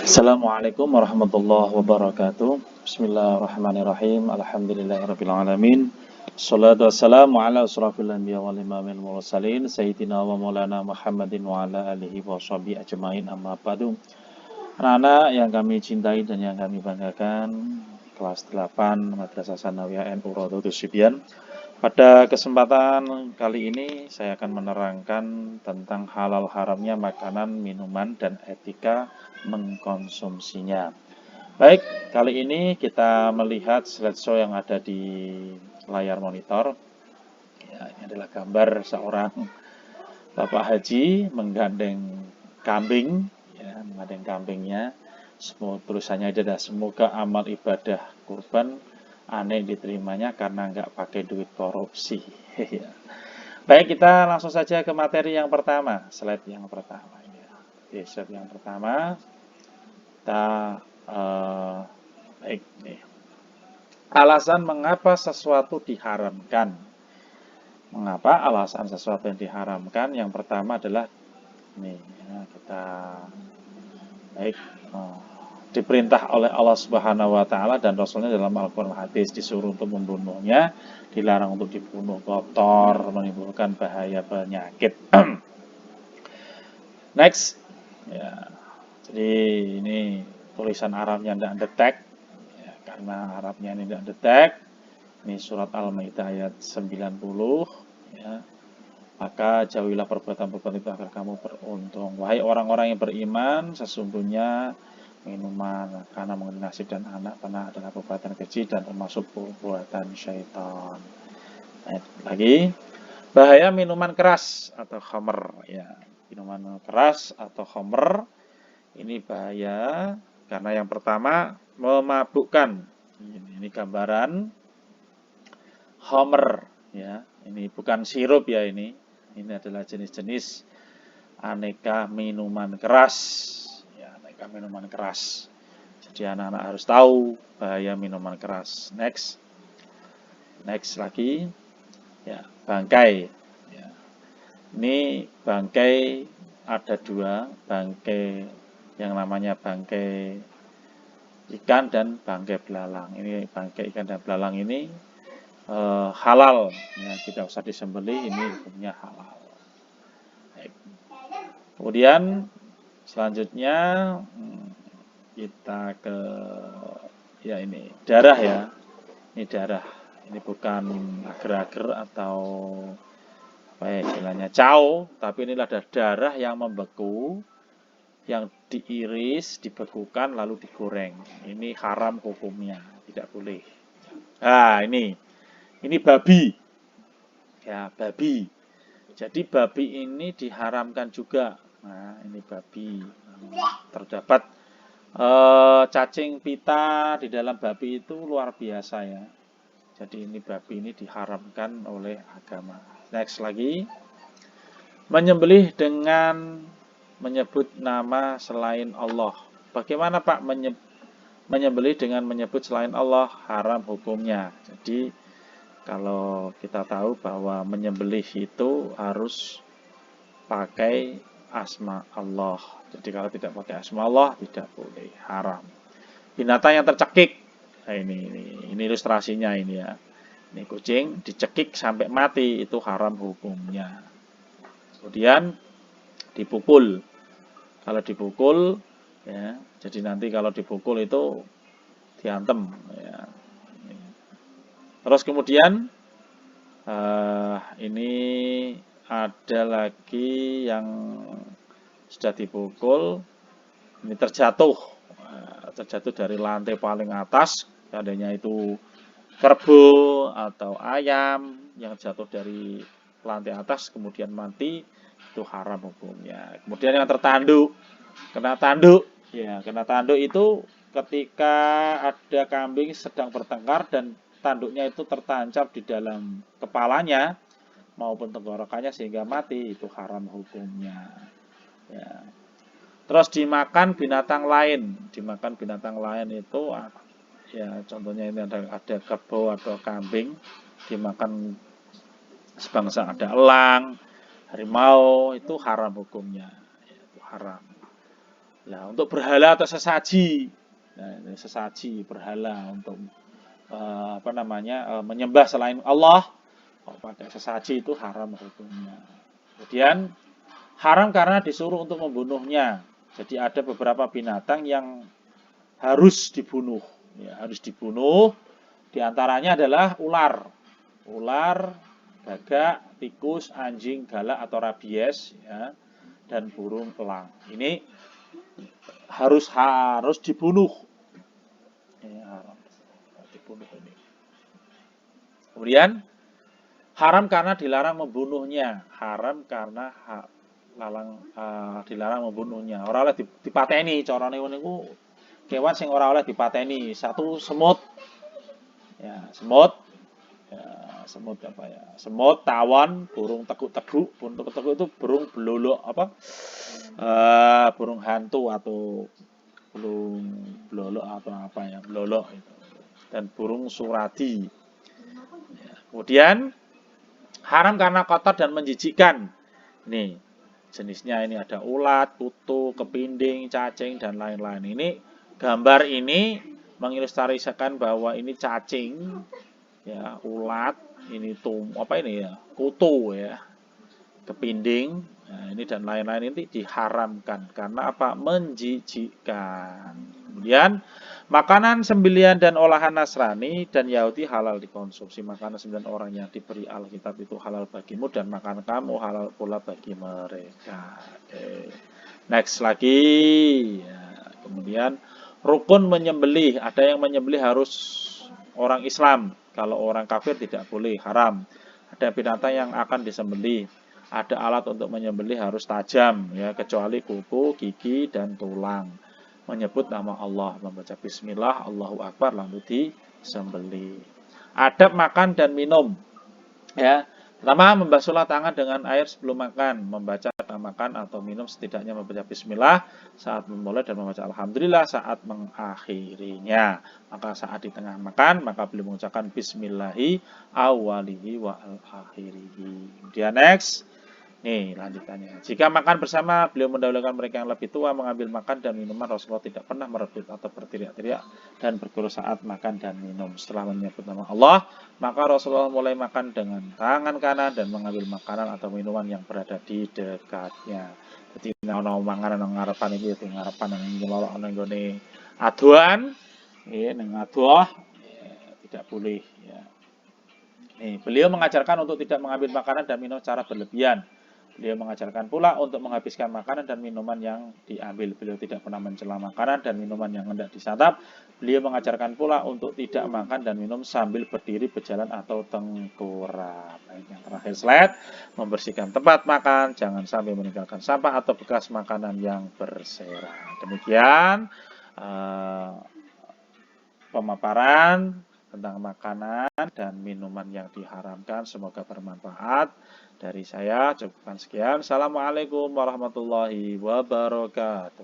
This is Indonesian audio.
Assalamualaikum warahmatullahi wabarakatuh. Bismillahirrahmanirrahim. Alhamdulillahirabbil alamin. Shalatu wassalamu ala asrofil anbiya wal imamil mursalin sayyidina wa maulana Muhammadin wa ala alihi wa sahbihi ajmain, amma ba'du. Anak-anak yang kami cintai dan yang kami banggakan, kelas 8 Madrasah Sanawiyah NU Rodotus Sibyan. Pada kesempatan kali ini saya akan menerangkan tentang halal haramnya makanan, minuman, dan etika mengkonsumsinya. Baik, kali ini kita melihat slideshow yang ada di layar monitor. Ya, ini adalah gambar seorang Bapak Haji menggandeng kambing, ya, menggandeng kambingnya. Tulisannya adalah semoga amal ibadah kurban aneh diterimanya karena nggak pakai duit korupsi. Baik, kita langsung saja ke materi yang pertama, slide yang pertama. Oke, slide yang pertama kita baik nih. Alasan mengapa sesuatu diharamkan. Mengapa alasan sesuatu yang diharamkan? Yang pertama adalah nih, ya, kita baik diperintah oleh Allah Subhanahu wa taala dan Rasulnya dalam Al-Qur'an hadis, disuruh untuk membunuhnya, dilarang untuk dibunuh, kotor, menimbulkan bahaya penyakit. Next. Ya. Jadi ini tulisan Arabnya tidak detek, ya, karena Arabnya ini tidak detek. Ini surat Al-Maidah ayat 90, ya. Maka jauhilah perbuatan-perbuatan itu agar kamu beruntung. Wahai orang-orang yang beriman, sesungguhnya minuman, makanan, mengandung nasib dan anak panah adalah perbuatan keji dan termasuk perbuatan syaitan. Lagi, bahaya minuman keras atau khamr. Ya, minuman keras atau khamr ini bahaya karena yang pertama memabukkan. Ini gambaran khamr, ya. Ini bukan sirup ya ini. Ini adalah jenis-jenis aneka minuman keras. Minuman keras. Jadi anak-anak harus tahu bahaya minuman keras. Next lagi, ya, bangkai. Ya. Ini bangkai ada dua, bangkai yang namanya bangkai ikan dan bangkai belalang. Ini bangkai ikan dan belalang ini halal, ya, tidak usah disembelih. Ini hukumnya halal. Baik. Kemudian selanjutnya kita ke ya ini darah, ya. Ini darah. Ini bukan agar-agar atau apa ya istilahnya cao, tapi ini adalah darah yang membeku, yang diiris, dibekukan lalu digoreng. Ini haram hukumnya, tidak boleh. Nah, ini babi. Ya, babi. Jadi babi ini diharamkan juga. Nah, ini babi. Terdapat cacing pita di dalam babi itu luar biasa, ya. Jadi ini babi ini diharamkan oleh agama. Next lagi. Menyembelih dengan menyebut nama selain Allah. Bagaimana Pak menyembelih dengan menyebut selain Allah? Haram hukumnya. Jadi kalau kita tahu bahwa menyembelih itu harus pakai asma Allah. Jadi kalau tidak pakai asma Allah tidak boleh, haram. Binatang yang tercekik. Nah, ini ilustrasinya ini, ya. Ini kucing dicekik sampai mati, itu haram hukumnya. Kemudian dipukul. Kalau dipukul, ya, jadi nanti kalau dipukul itu diantem, ya. Terus kemudian ini ada lagi yang sudah dipukul, ini terjatuh dari lantai paling atas, seandainya itu kerbau atau ayam yang jatuh dari lantai atas kemudian mati, itu haram hukumnya. Kemudian yang tertanduk, kena tanduk, ya, kena tanduk itu ketika ada kambing sedang bertengkar dan tanduknya itu tertancap di dalam kepalanya maupun tenggorokannya sehingga mati, itu haram hukumnya. Ya. Terus dimakan binatang lain itu, ya, contohnya ini ada kerbau atau kambing dimakan sebangsa, ada elang, harimau, itu haram hukumnya, ya, itu haram. Nah, untuk berhala atau sesaji, nah, ini sesaji berhala untuk menyembah selain Allah, kalau pakai sesaji itu haram hukumnya. Kemudian haram karena disuruh untuk membunuhnya. Jadi ada beberapa binatang yang harus dibunuh, ya, harus dibunuh. Di antaranya adalah ular, gagak, tikus, anjing, galak atau rabies, ya, dan burung elang. Ini harus dibunuh. Ini haram dibunuh ini. Kemudian haram karena dilarang membunuhnya, haram karena dilarang membunuhnya. Ora oleh dipateni, carane niku kewan sing ora oleh dipateni. Satu semut, ya semut, ya, semut apa ya? Semut, tawon, burung teguk-teguk. Burung teguk-teguk itu burung belolok apa? Burung hantu atau burung belolok atau apa ya? Belolok itu. Dan burung suradi. Ya. Kemudian haram karena kotor dan menjijikkan. Nih, jenisnya ini ada ulat, kutu, kepinding, cacing, dan lain-lain. Ini gambar ini mengilustrasikan bahwa ini cacing, ya, ulat, ini kutu ya, kepinding, nah, ini dan lain-lain ini diharamkan karena apa? Menjijikkan. Kemudian makanan sembelihan dan olahan Nasrani dan Yahudi halal dikonsumsi. Makanan sembelihan orang yang diberi Alkitab itu halal bagimu dan makan kamu halal pula bagi mereka. Next lagi. Ya, kemudian rukun menyembelih. Ada yang menyembelih harus orang Islam. Kalau orang kafir tidak boleh, haram. Ada binatang yang akan disembelih. Ada alat untuk menyembelih harus tajam, ya, kecuali kuku, gigi, dan tulang. Menyebut nama Allah, membaca bismillah, Allahu Akbar, lalu disembelih. Adab makan dan minum, ya. Pertama, membasuhlah tangan dengan air sebelum makan, membaca makan atau minum setidaknya membaca bismillah saat memulai dan membaca alhamdulillah saat mengakhirinya. Maka saat di tengah makan, maka beliau mengucapkan bismillahi awalihi wa akhirihi. Kemudian next. Nih lanjutannya. Jika makan bersama, beliau mendahulukan mereka yang lebih tua mengambil makan dan minuman. Rasulullah tidak pernah merebut atau berteriak-teriak dan berkeruh saat makan dan minum. Setelah menyebut nama Allah, maka Rasulullah mulai makan dengan tangan kanan dan mengambil makanan atau minuman yang berada di dekatnya. Jadi ana manganan nang ngarepan iki ya ngarepan nang ngelolok nang nggone aduan, nggih nang adoh tidak boleh ya. Nih, beliau mengajarkan untuk tidak mengambil makanan dan minum secara berlebihan. Beliau mengajarkan pula untuk menghabiskan makanan dan minuman yang diambil. Beliau tidak pernah mencela makanan dan minuman yang hendak disantap. Beliau mengajarkan pula untuk tidak makan dan minum sambil berdiri, berjalan, atau tengkurap. Baik, yang terakhir slide, membersihkan tempat makan, jangan sampai meninggalkan sampah atau bekas makanan yang berserahan. Demikian pemaparan tentang makanan dan minuman yang diharamkan. Semoga bermanfaat. Dari saya cukupkan sekian. Assalamualaikum warahmatullahi wabarakatuh.